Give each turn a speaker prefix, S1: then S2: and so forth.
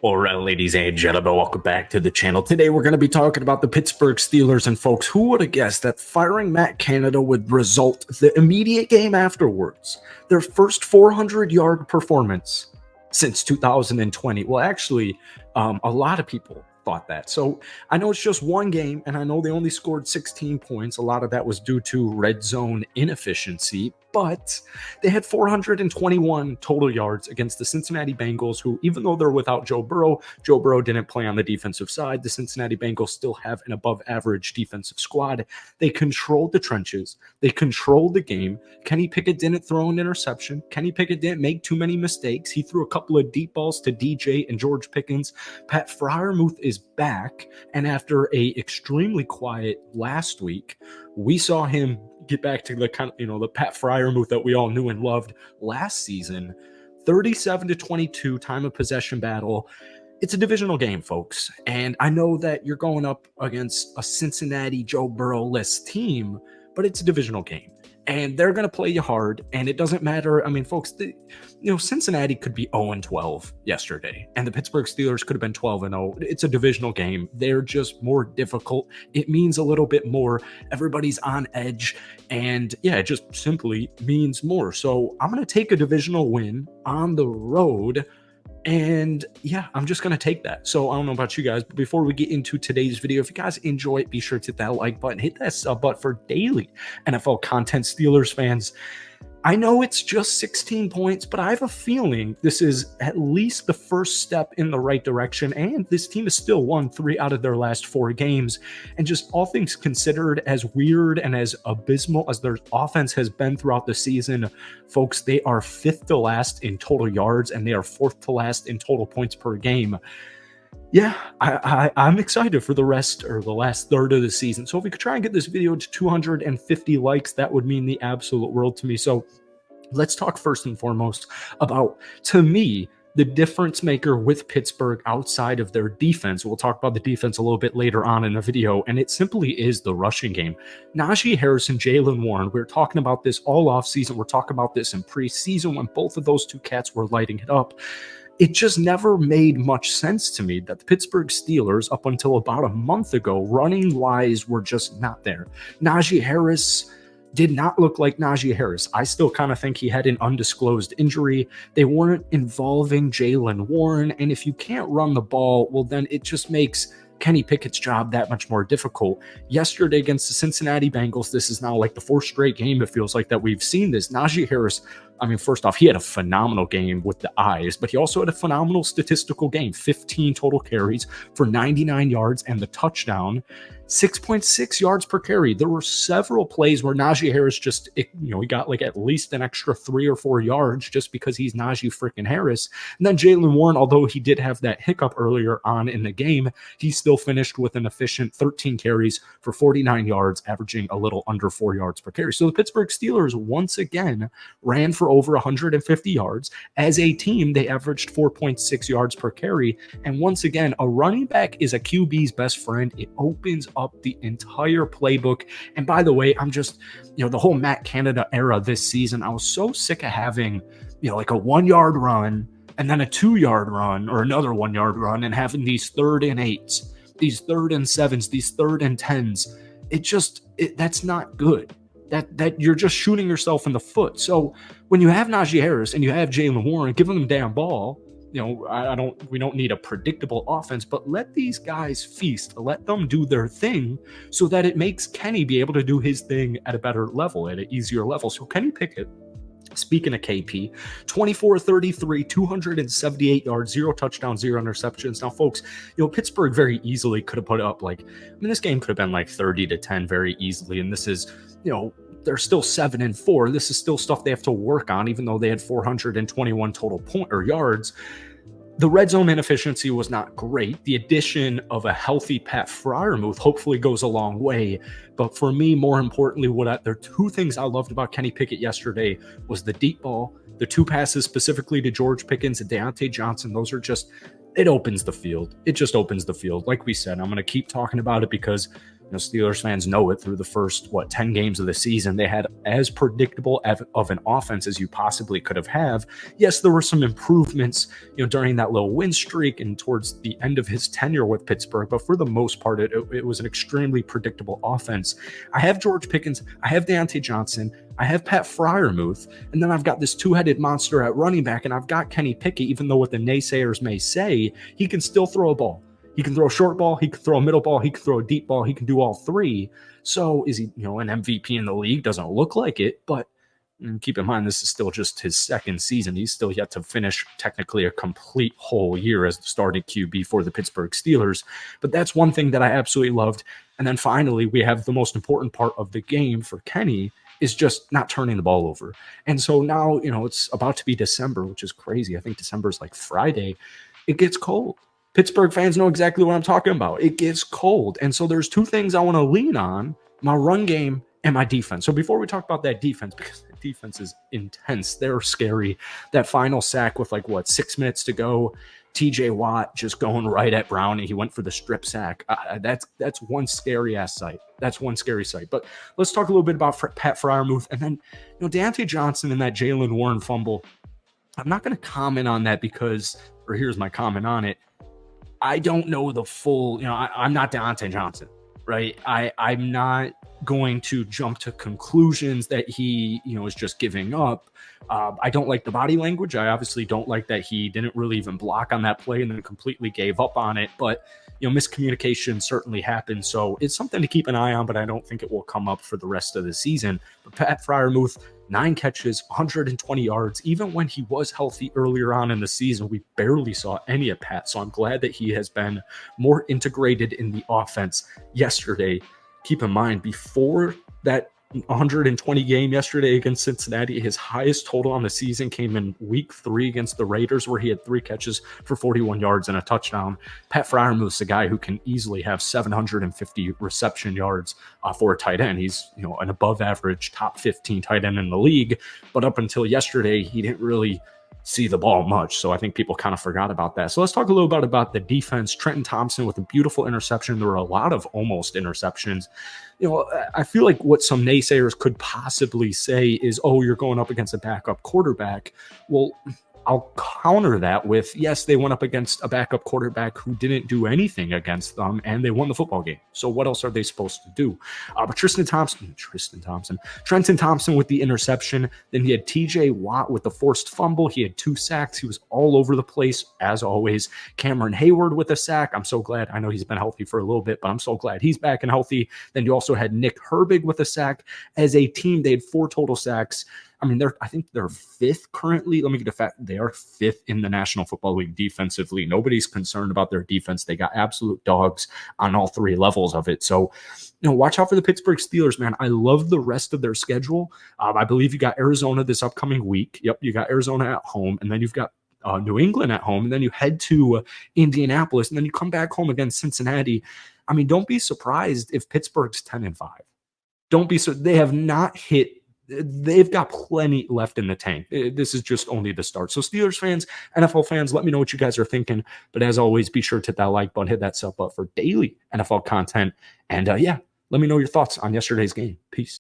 S1: All right, ladies and gentlemen, welcome back to the channel. Today, we're going to be talking about the Pittsburgh Steelers. And folks, who would have guessed that firing Matt Canada would result the immediate game afterwards, their first 400-yard performance since 2020? Well, actually, a lot of people thought that. So I know it's just one game, and I know they only scored 16 points. A lot of that was due to red zone inefficiency, but they had 421 total yards against the Cincinnati Bengals, who, even though they're without Joe Burrow didn't play on the defensive side. The Cincinnati Bengals still have an above average defensive squad. They controlled the trenches. They controlled the game. Kenny Pickett didn't throw an interception. Kenny Pickett didn't make too many mistakes. He threw a couple of deep balls to DJ and George Pickens. Pat Freiermuth is back, and after a extremely quiet last week, we saw him get back to the kind of, the Pat Freiermuth that we all knew and loved last season. 37-22 time of possession battle. It's a divisional game, folks, and I know that you're going up against a Cincinnati Joe Burrow-less team, but it's a divisional game, and they're going to play you hard, and it doesn't matter. I mean, folks, Cincinnati could be 0-12 yesterday, and the Pittsburgh Steelers could have been 12-0. It's a divisional game. They're just more difficult. It means a little bit more. Everybody's on edge, and yeah, it just simply means more. So I'm going to take a divisional win on the road. And yeah, I'm just going to take that. So I don't know about you guys, but before we get into today's video, if you guys enjoy it, be sure to hit that like button, hit that sub button for daily NFL content. Steelers fans, I know it's just 16 points, but I have a feeling this is at least the first step in the right direction. And this team has still won 3 out of their last 4 games. And just all things considered, as weird and as abysmal as their offense has been throughout the season, folks, they are 5th to last in total yards, and they are 4th to last in total points per game. Yeah, I'm excited for the rest, or the last third of the season. So if we could try and get this video to 250 likes, that would mean the absolute world to me. So let's talk first and foremost about, to me, the difference maker with Pittsburgh outside of their defense. We'll talk about the defense a little bit later on in the video, and it simply is the rushing game. Najee Harris and Jaylen Warren, we were talking about this all offseason. We're talking about this in preseason when both of those two cats were lighting it up. It just never made much sense to me that the Pittsburgh Steelers, up until about a month ago, running-wise, were just not there. Najee Harris did not look like Najee Harris. I still kind of think he had an undisclosed injury. They weren't involving Jaylen Warren, and if you can't run the ball, well, then it just makes Kenny Pickett's job that much more difficult. Yesterday against the Cincinnati Bengals, this is now like the 4th straight game, it feels like, that we've seen this. Najee Harris, I mean, first off, he had a phenomenal game with the eyes, but he also had a phenomenal statistical game. 15 total carries for 99 yards and the touchdown. 6.6 yards per carry. There were several plays where Najee Harris just, he got like at least an extra 3 or 4 yards just because he's Najee freaking Harris. And then Jaylen Warren, although he did have that hiccup earlier on in the game, he still finished with an efficient 13 carries for 49 yards, averaging a little under 4 yards per carry. So the Pittsburgh Steelers once again ran for over 150 yards. As a team, they averaged 4.6 yards per carry. And once again, a running back is a QB's best friend. It opens up the entire playbook. And by the way, I'm just, the whole Matt Canada era this season, I was so sick of having, like a 1-yard run and then a 2-yard run or another 1-yard run and having these 3rd and 8s, these 3rd and 7s, these 3rd and 10s. That's not good. That you're just shooting yourself in the foot. So when you have Najee Harris and you have Jaylen Warren, give them the damn ball. We don't need a predictable offense, but let these guys feast. Let them do their thing so that it makes Kenny be able to do his thing at a better level, at an easier level. So Kenny Pickett, speaking of KP, 24-33, 278 yards, 0 touchdowns, 0 interceptions. Now, folks, Pittsburgh very easily could have put up this game could have been like 30-10 very easily. And this is, they're still 7-4. This is still stuff they have to work on, even though they had 421 total yards. The red zone inefficiency was not great. The addition of a healthy Pat Freiermuth hopefully goes a long way. But for me, more importantly, there are 2 things I loved about Kenny Pickett yesterday was the deep ball, the 2 passes specifically to George Pickens and Deontay Johnson. Those are just it opens the field. It just opens the field. Like we said, I'm going to keep talking about it because Steelers fans know it. Through the first 10 games of the season, they had as predictable of an offense as you possibly could have. Yes, there were some improvements during that little win streak and towards the end of his tenure with Pittsburgh, but for the most part it was an extremely predictable offense. I have George Pickens, I have Deontay Johnson, I have Pat Freiermuth, and then I've got this two-headed monster at running back, and I've got Kenny Pickett. Even though what the naysayers may say, he can still throw a ball. He can throw a short ball, he can throw a middle ball, he can throw a deep ball, he can do all three. So is he, an MVP in the league? Doesn't look like it, but keep in mind, this is still just his second season. He's still yet to finish technically a complete whole year as the starting QB for the Pittsburgh Steelers. But that's one thing that I absolutely loved. And then finally, we have the most important part of the game for Kenny is just not turning the ball over. And so now, it's about to be December, which is crazy. I think December is like Friday. It gets cold. Pittsburgh fans know exactly what I'm talking about. It gets cold. And so there's two things I want to lean on, my run game and my defense. So before we talk about that defense, because the defense is intense, they're scary. That final sack with 6 minutes to go, TJ Watt just going right at Brown, and he went for the strip sack. That's one scary ass sight. That's one scary sight. But let's talk a little bit about Pat Freiermuth, and then Deontay Johnson and that Jalen Warren fumble. I'm not going to comment on that here's my comment on it. I don't know the full, I'm not Deontay Johnson, right? I'm not going to jump to conclusions that he, is just giving up. I don't like the body language. I obviously don't like that he didn't really even block on that play and then completely gave up on it. But, miscommunication certainly happened. So it's something to keep an eye on, but I don't think it will come up for the rest of the season. But Pat Freiermuth, 9 catches, 120 yards. Even when he was healthy earlier on in the season, we barely saw any of Pat. So I'm glad that he has been more integrated in the offense yesterday. Keep in mind, before that 120 game yesterday against Cincinnati, his highest total on the season came in week 3 against the Raiders, where he had 3 catches for 41 yards and a touchdown. Pat Freiermuth's a guy who can easily have 750 reception yards for a tight end. He's an above average top 15 tight end in the league, but up until yesterday, he didn't really see the ball much. So I think people kind of forgot about that. So let's talk a little bit about the defense. Trenton Thompson with a beautiful interception. There were a lot of almost interceptions. I feel like what some naysayers could possibly say is, oh, you're going up against a backup quarterback. Well, I'll counter that with, yes, they went up against a backup quarterback who didn't do anything against them, and they won the football game. So what else are they supposed to do? But Trenton Thompson with the interception. Then he had TJ Watt with the forced fumble. He had 2 sacks. He was all over the place, as always. Cameron Hayward with a sack. I'm so glad. I know he's been healthy for a little bit, but I'm so glad he's back and healthy. Then you also had Nick Herbig with a sack. As a team, they had 4 total sacks. I mean, I think they're 5th currently. Let me get a fact. They are 5th in the National Football League defensively. Nobody's concerned about their defense. They got absolute dogs on all 3 levels of it. So, watch out for the Pittsburgh Steelers, man. I love the rest of their schedule. I believe you got Arizona this upcoming week. Yep, you got Arizona at home, and then you've got New England at home, and then you head to Indianapolis, and then you come back home against Cincinnati. I mean, don't be surprised if Pittsburgh's 10-5. Don't be so. They have not hit. They've got plenty left in the tank. This is just only the start. So Steelers fans, NFL fans, let me know what you guys are thinking. But as always, be sure to hit that like button, hit that sub button for daily NFL content. And let me know your thoughts on yesterday's game. Peace.